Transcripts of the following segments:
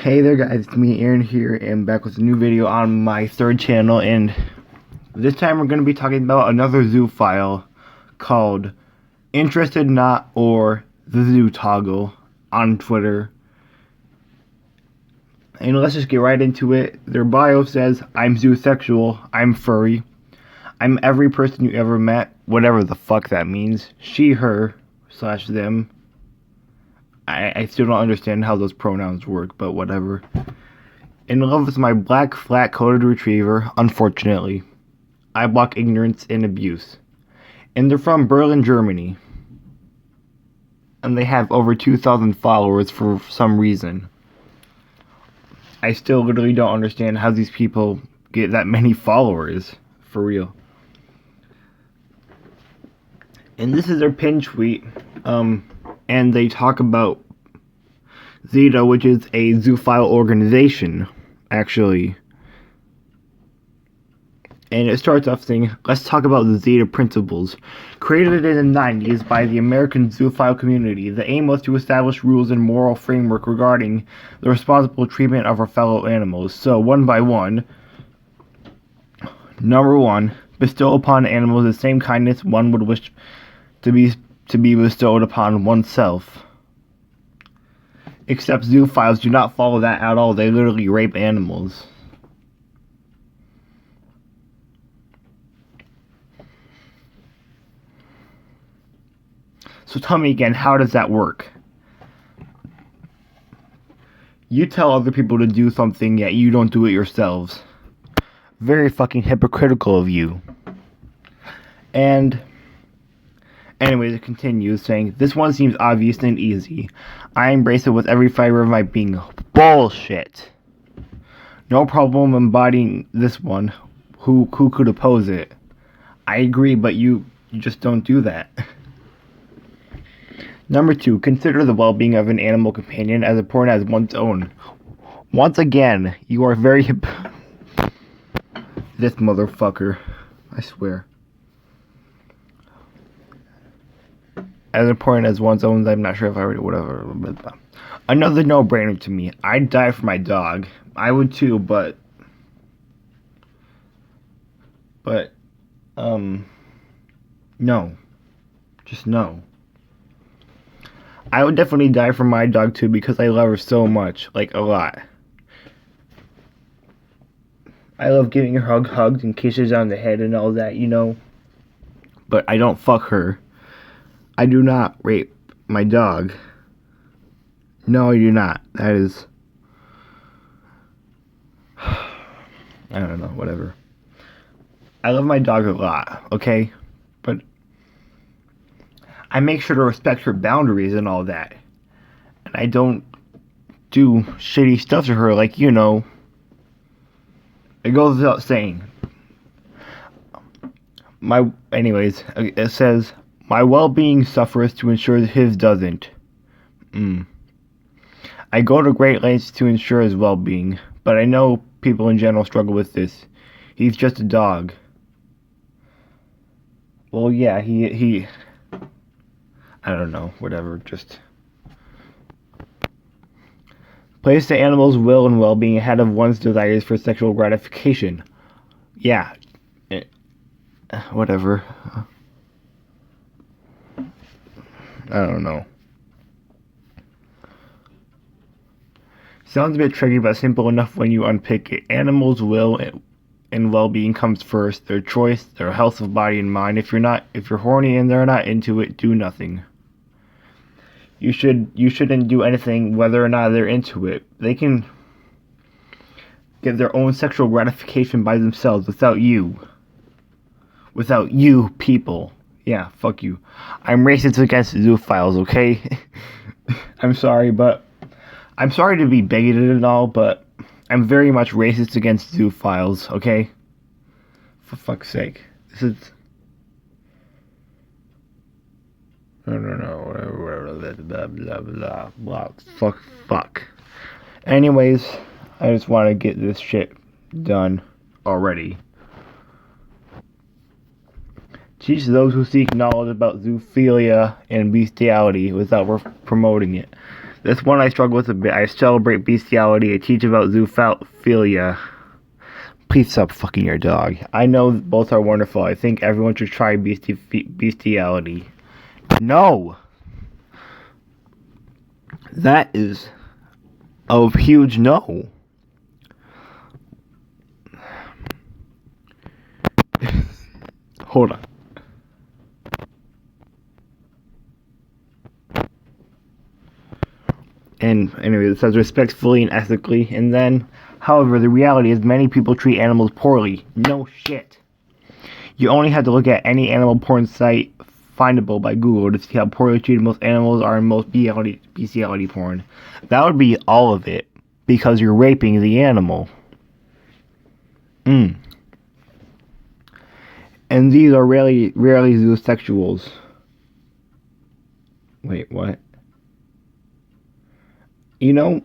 Hey there guys, it's me Aaron here and back with a new video on my third channel, and this time we're going to be talking about another zoophile called Interestedknot or the Zoo Toggle on Twitter. And let's just get right into it. Their bio says, I'm zoosexual, I'm furry, I'm every person you ever met, whatever the fuck that means, she, her, / them. I still don't understand how those pronouns work, but whatever. In love with my black, flat-coated retriever, unfortunately. I block ignorance and abuse. And they're from Berlin, Germany. And they have over 2,000 followers for some reason. I still literally don't understand how these people get that many followers. For real. And this is their pin tweet. And they talk about Zeta, which is a zoophile organization, actually. And it starts off saying, let's talk about the Zeta principles. Created in the 90s by the American zoophile community, the aim was to establish rules and moral framework regarding the responsible treatment of our fellow animals. So, one by one, number 1, bestow upon animals the same kindness one would wish to be bestowed upon oneself. Except zoophiles do not follow that at all. They literally rape animals. So tell me again, how does that work? You tell other people to do something, yet you don't do it yourselves. Very fucking hypocritical of you. And anyways, it continues saying, this one seems obvious and easy. I embrace it with every fiber of my being. Bullshit. No problem embodying this one. Who could oppose it? I agree, but you just don't do that. Number 2, consider the well-being of an animal companion as important as one's own. Once again, you are very this motherfucker. I swear. As important as one's own, I'm not sure if I already, whatever. Another no-brainer to me. I'd die for my dog. I would too, but no. Just no. I would definitely die for my dog too because I love her so much. Like, a lot. I love giving her hugs and kisses on the head and all that, you know. But I don't fuck her. I do not rape my dog. No, I do not. That is... I don't know, whatever. I love my dog a lot, okay? But I make sure to respect her boundaries and all that. And I don't do shitty stuff to her, like, you know. It goes without saying. Anyways, it says... My well-being suffers to ensure his doesn't. I go to great lengths to ensure his well-being, but I know people in general struggle with this. He's just a dog. Well, yeah, he I don't know, whatever, just... Place the animal's will and well-being ahead of one's desires for sexual gratification. Yeah. Whatever. I don't know. Sounds a bit tricky, but simple enough when you unpick it. Animals' will and well-being comes first. Their choice, their health of body and mind. If you're horny and they're not into it, do nothing. You shouldn't do anything whether or not they're into it. They can get their own sexual gratification by themselves without you. Without you people. Yeah, fuck you. I'm racist against zoophiles, okay? I'm sorry to be bigoted and all, but I'm very much racist against zoophiles, okay? For fuck's sake. This is... whatever, blah, blah, blah, fuck. Anyways, I just want to get this shit done already. Teach those who seek knowledge about zoophilia and bestiality without promoting it. This one I struggle with a bit. I celebrate bestiality. I teach about zoophilia. Please stop fucking your dog. I know both are wonderful. I think everyone should try bestiality. No! That is a huge no. Hold on. And anyway, it says respectfully and ethically. And then, however, the reality is many people treat animals poorly. No shit. You only have to look at any animal porn site findable by Google to see how poorly treated most animals are in most bestiality porn. That would be all of it, because you're raping the animal. And these are rarely zoosexuals. Wait, what? You know,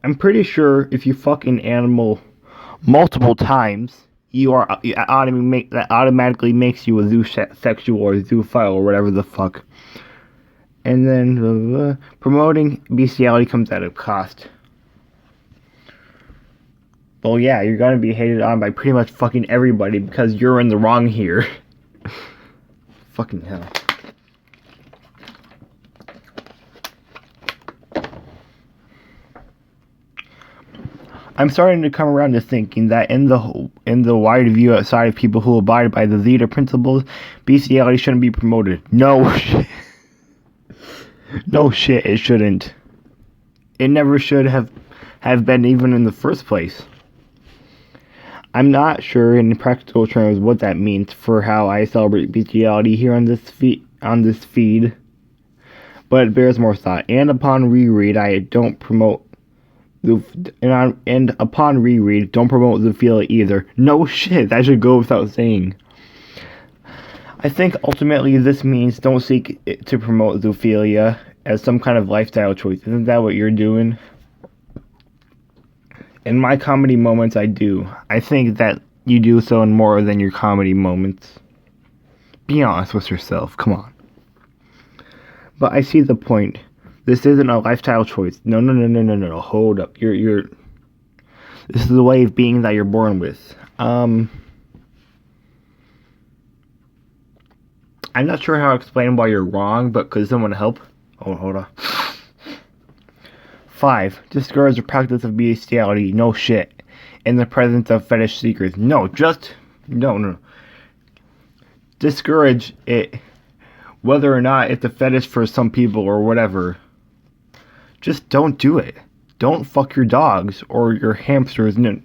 I'm pretty sure if you fuck an animal multiple times, that automatically makes you a zoosexual or zoophile or whatever the fuck. And then promoting bestiality comes at a cost. Well, yeah, you're gonna be hated on by pretty much fucking everybody because you're in the wrong here. Fucking hell. I'm starting to come around to thinking that in the wide view outside of people who abide by the Zeta principles, bestiality shouldn't be promoted. No shit. No shit, it shouldn't. It never should have been even in the first place. I'm not sure in practical terms what that means for how I celebrate bestiality here on this feed, but it bears more thought. And upon reread, I don't promote and upon reread, don't promote zoophilia either. No shit, that should go without saying. I think ultimately this means don't seek to promote zoophilia as some kind of lifestyle choice. Isn't that what you're doing? In my comedy moments, I do. I think that you do so in more than your comedy moments. Be honest with yourself, come on. But I see the point. This isn't a lifestyle choice. No. Hold up. This is the way of being that you're born with. I'm not sure how to explain why you're wrong, but could someone help? Oh, hold on. 5. Discourage the practice of bestiality. No shit. In the presence of fetish seekers. No. Discourage it, whether or not it's a fetish for some people or whatever. Just don't do it. Don't fuck your dogs or your hamsters. Your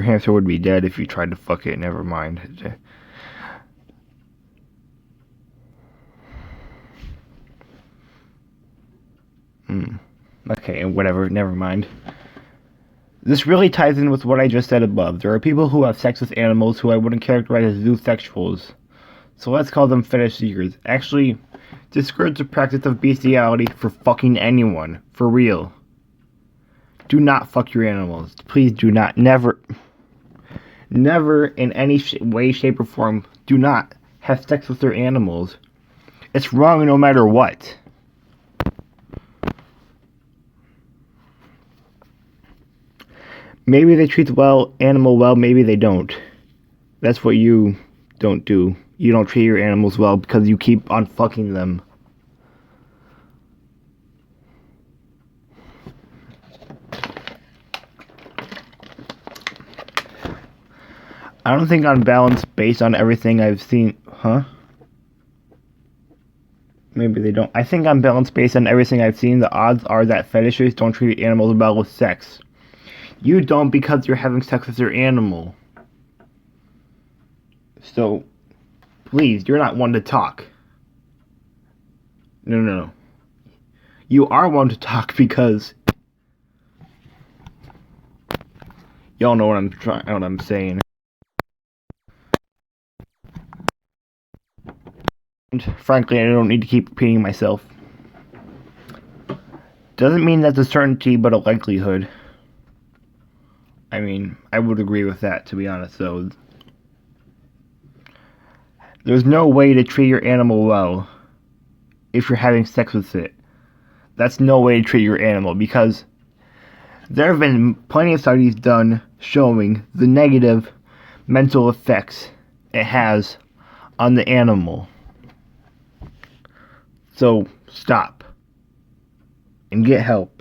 hamster would be dead if you tried to fuck it. Never mind. Okay, whatever. Never mind. This really ties in with what I just said above. There are people who have sex with animals who I wouldn't characterize as zoosexuals. So let's call them fetish seekers. Actually, discourage the practice of bestiality for fucking anyone. For real. Do not fuck your animals. Please do not. Never in any way, shape, or form, do not have sex with their animals. It's wrong no matter what. Maybe they treat the animal well, maybe they don't. That's what you don't do. You don't treat your animals well because you keep on fucking them. I don't think on balance, based on everything I've seen... Huh? Maybe they don't. I think on balance, based on everything I've seen, the odds are that fetishes don't treat animals well with sex. You don't because you're having sex with your animal. So, please, you're not one to talk. No. You are one to talk because... Y'all know what I'm saying. Frankly, I don't need to keep repeating myself. Doesn't mean that's a certainty, but a likelihood. I mean, I would agree with that, to be honest, though. There's no way to treat your animal well if you're having sex with it. That's no way to treat your animal, because there have been plenty of studies done showing the negative mental effects it has on the animal. So stop and get help.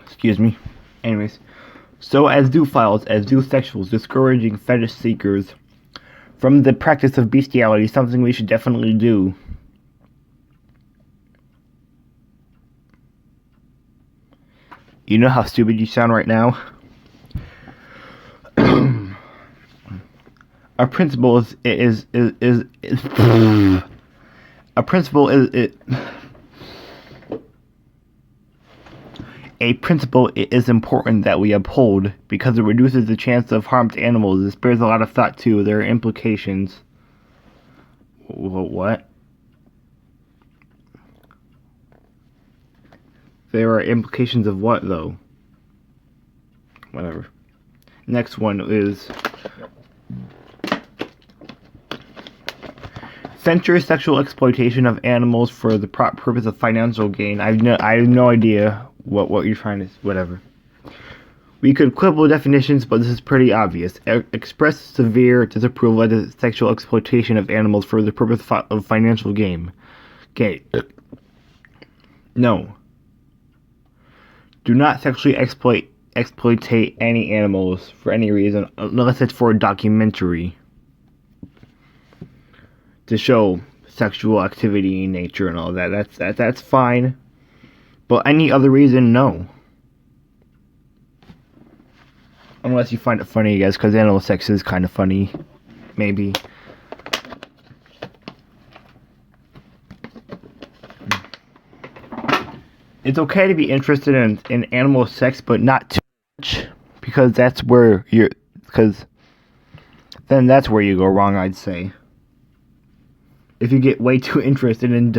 Excuse me. Anyways, so as zoophiles, as zoosexuals, discouraging fetish seekers from the practice of bestiality is something we should definitely do. You know how stupid you sound right now? A principle is a principle is important that we uphold because it reduces the chance of harm to animals. It spares a lot of thought too. There are implications. What? There are implications of what, though? Whatever. Next one is censure sexual exploitation of animals for the purpose of financial gain. I have no idea what you're trying to. Whatever. We could quibble definitions, but this is pretty obvious. Express severe disapproval of the sexual exploitation of animals for the purpose of financial gain. Okay. No. Do not sexually exploitate any animals for any reason, unless it's for a documentary to show sexual activity in nature and all that. That's fine. But any other reason, no. Unless you find it funny, guys, because animal sex is kind of funny. Maybe. It's okay to be interested in animal sex, but not too much, because that's where then that's where you go wrong, I'd say. If you get way too interested and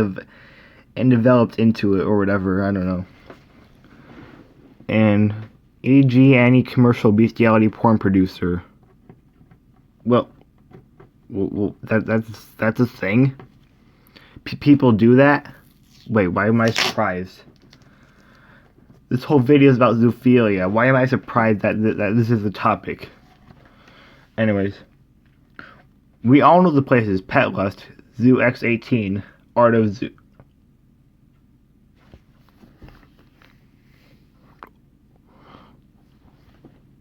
developed into it or whatever, I don't know. And e.g. any commercial bestiality porn producer. Well, that's a thing. People do that. Wait, why am I surprised? This whole video is about zoophilia. Why am I surprised that this is the topic? Anyways, we all know the places: Pet Lust, Zoo X18, Art of Zoo.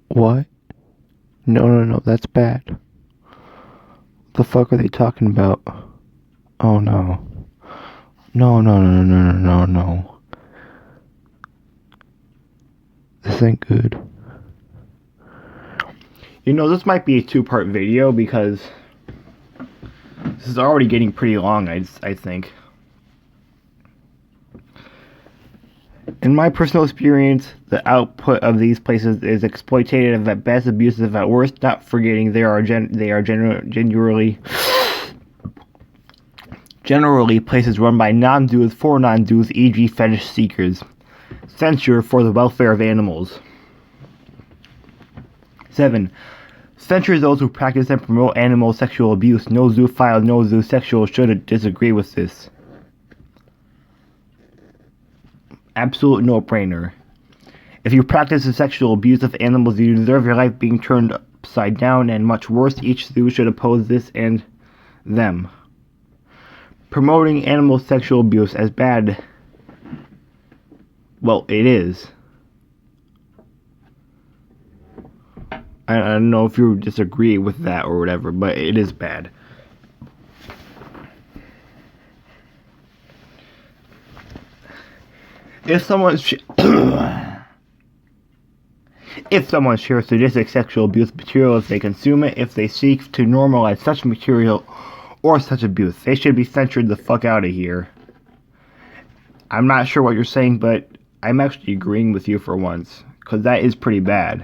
What? No, that's bad. What the fuck are they talking about? Oh no. No. This ain't good. You know, this might be a two-part video because this is already getting pretty long, I think. In my personal experience, the output of these places is exploitative at best, abusive at worst, not forgetting they are generally places run by non-zoos for non-zoos, e.g. fetish seekers. Censure for the welfare of animals. 7. Censure those who practice and promote animal sexual abuse. No zoophile, no zoosexual should disagree with this. Absolute no-brainer. If you practice the sexual abuse of animals, you deserve your life being turned upside down, and much worse. Each zoo should oppose this and them. Promoting animal sexual abuse as bad. Well, it is. I don't know if you disagree with that or whatever, but it is bad. If someone shares sadistic sexual abuse material, if they consume it, if they seek to normalize such material or such abuse, they should be censored the fuck out of here. I'm not sure what you're saying, but I'm actually agreeing with you for once, because that is pretty bad.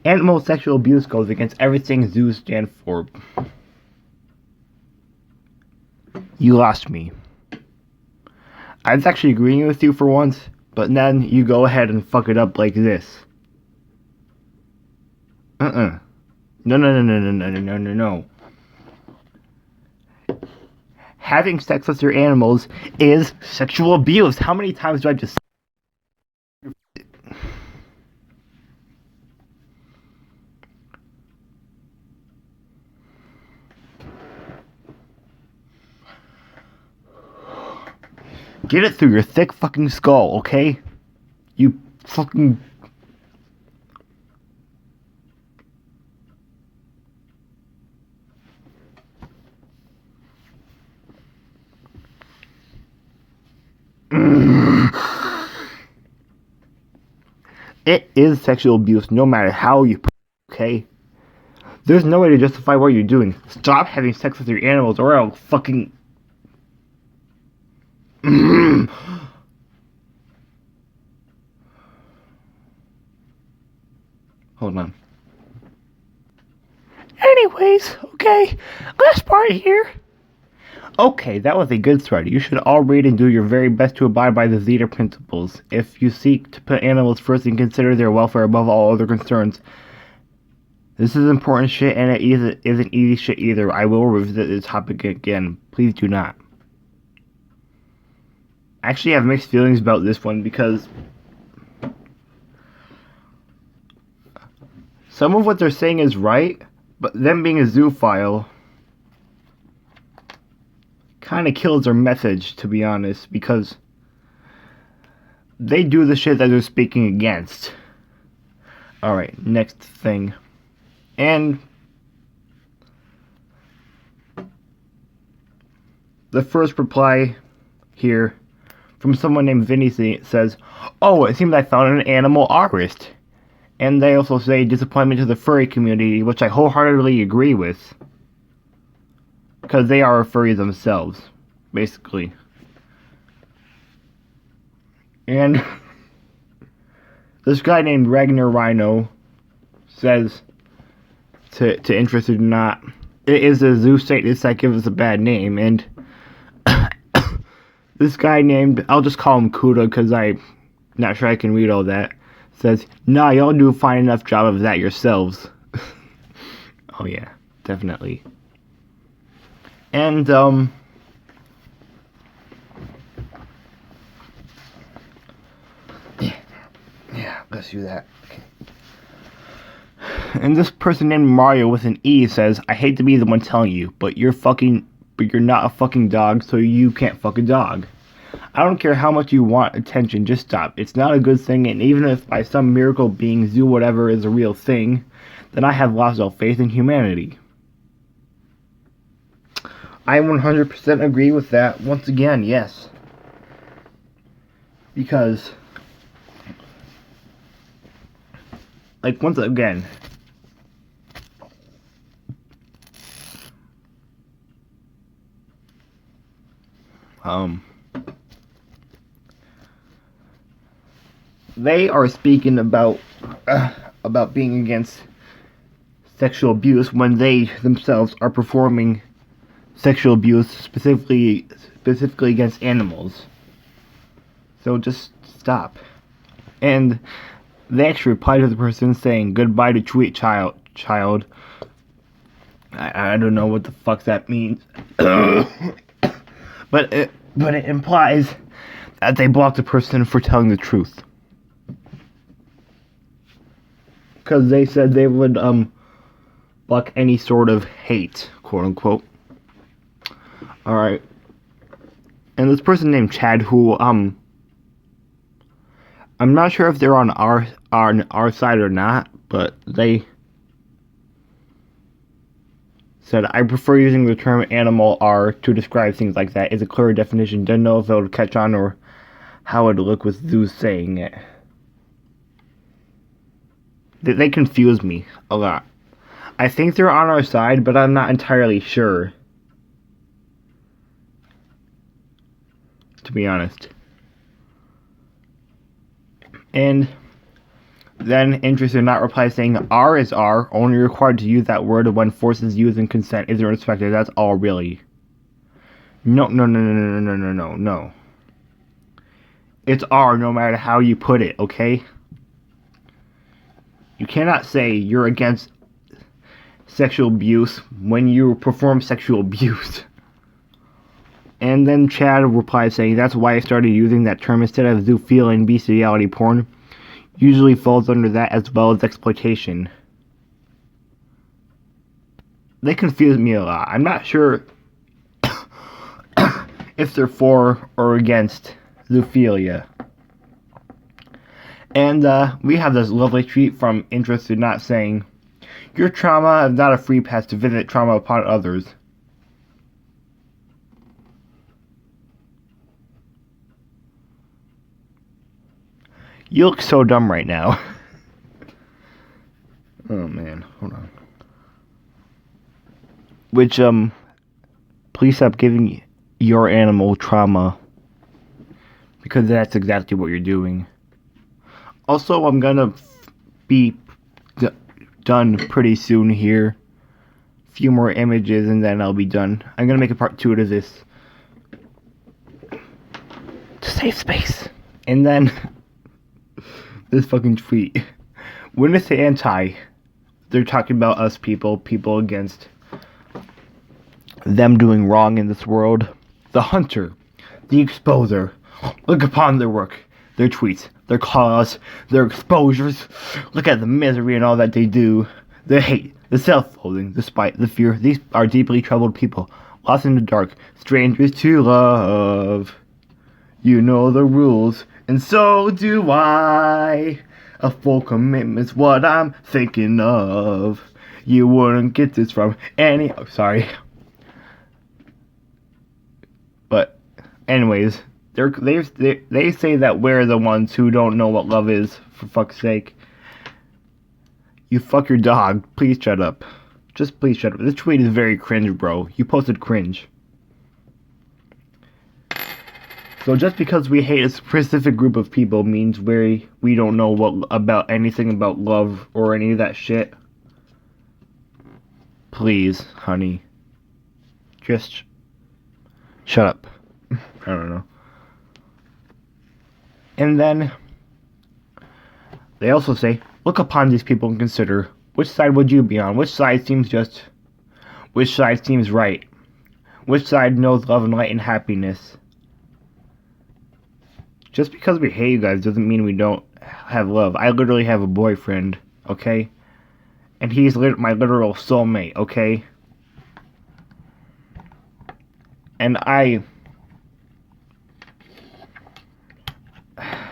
Animal sexual abuse goes against everything zoos stand for. You lost me. I was actually agreeing with you for once, but then you go ahead and fuck it up like this. No. Having sex with your animals is sexual abuse. How many times do I just... Get it through your thick fucking skull, okay? You fucking... It is sexual abuse no matter how you put it, okay? There's no way to justify what you're doing. Stop having sex with your animals or I'll fucking... Hold on. Anyways, okay, last part here. Okay, that was a good thread. You should all read and do your very best to abide by the Zeta principles. If you seek to put animals first and consider their welfare above all other concerns. This is important shit and it isn't easy shit either. I will revisit this topic again. Please do not. Actually, I have mixed feelings about this one because some of what they're saying is right, but them being a zoophile kind of kills their message, to be honest, because they do the shit that they're speaking against. Alright, next thing. And the first reply here from someone named Vinny says, "Oh, it seems I found an animal artist." And they also say disappointment to the furry community, which I wholeheartedly agree with. Because they are a furry themselves, basically. And this guy named Ragnar Rhino says to Interestedknot, it is a zoo Satanist that gives us a bad name. And this guy named, I'll just call him Kuda because I'm not sure I can read all that, says, "Nah, y'all do a fine enough job of that yourselves." Oh yeah, definitely. And yeah, let's do that. Okay. And this person named Mario with an E says, "I hate to be the one telling you, but you're not a fucking dog, so you can't fuck a dog. I don't care how much you want attention, just stop. It's not a good thing, and even if by some miracle being zoo whatever is a real thing, then I have lost all faith in humanity." I 100% agree with that. Once again, yes. Because, like, once again, they are speaking about being against sexual abuse when they themselves are performing sexual abuse specifically against animals. So just stop. And they actually replied to the person saying, "Goodbye to tweet child." I don't know what the fuck that means. but it implies that they blocked the person for telling the truth. Because they said they would block any sort of hate, quote unquote. Alright. And this person named Chad, who I'm not sure if they're on our side or not, but they said, "I prefer using the term animal R to describe things like that. It's a clearer definition. Don't know if it would catch on or how it would look with zoos saying it." They confuse me a lot. I think they're on our side, but I'm not entirely sure, to be honest. And Then Interestedknot replies saying, R is R, only required to use that word when forces used and consent isn't respected. That's all, really. No. It's R no matter how you put it, okay? You cannot say you're against sexual abuse when you perform sexual abuse. And then Chad replies saying, that's why I started using that term instead of zoophile and bestiality porn. Usually falls under that as well as exploitation. They confuse me a lot. I'm not sure if they're for or against zoophilia. And we have this lovely tweet from Interestedknot saying, your trauma is not a free pass to visit trauma upon others. You look so dumb right now. Oh man, hold on. Which, please stop giving your animal trauma. Because that's exactly what you're doing. Also, I'm gonna be done pretty soon here. A few more images and then I'll be done. I'm gonna make a part 2 to this. To save space. And then this fucking tweet. When it's anti, they're talking about us people against them doing wrong in this world. The hunter, the exposer, look upon their work, their tweets, their cause, their exposures. Look at the misery and all that they do. The hate, the self-loathing, the spite, the fear. These are deeply troubled people, lost in the dark, strangers to love. You know the rules, and so do I. A full commitment's what I'm thinking of. You wouldn't get this from any... Oh, sorry. But, anyways, they say that we're the ones who don't know what love is, for fuck's sake. You fuck your dog. Please shut up. Just please shut up. This tweet is very cringe, bro. You posted cringe. So just because we hate a specific group of people means we don't know about anything about love or any of that shit. Please, honey. Just shut up. I don't know. And then they also say, look upon these people and consider, which side would you be on? Which side seems just? Which side seems right? Which side knows love and light and happiness? Just because we hate you guys doesn't mean we don't have love. I literally have a boyfriend, okay? And he's my literal soulmate, okay? And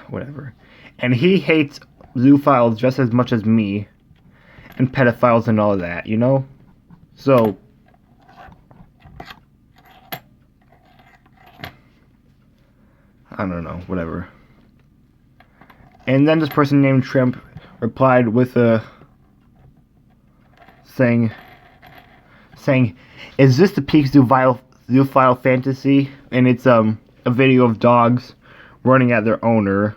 whatever. And he hates zoophiles just as much as me. And pedophiles and all that, you know? So... I don't know, whatever. And then this person named Trump replied with a... saying, is this the peak zoophile fantasy? And it's a video of dogs running at their owner,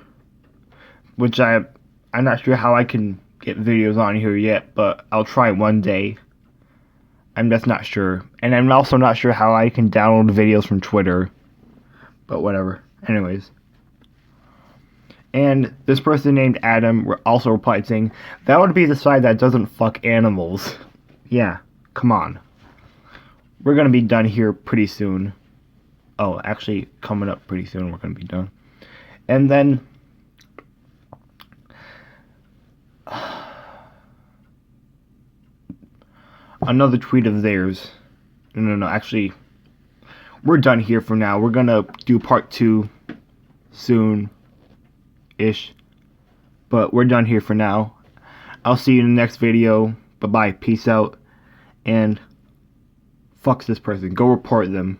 which I'm not sure how I can get videos on here yet, but I'll try one day. I'm just not sure. And I'm also not sure how I can download videos from Twitter, but whatever. Anyways. And this person named Adam also replied saying, that would be the side that doesn't fuck animals. Yeah, come on. We're gonna be done here pretty soon. Oh, actually, coming up pretty soon, we're gonna be done. And then... another tweet of theirs. No, actually... we're done here for now. We're gonna do part 2 soon-ish. But we're done here for now. I'll see you in the next video. Bye-bye. Peace out. And fuck this person. Go report them.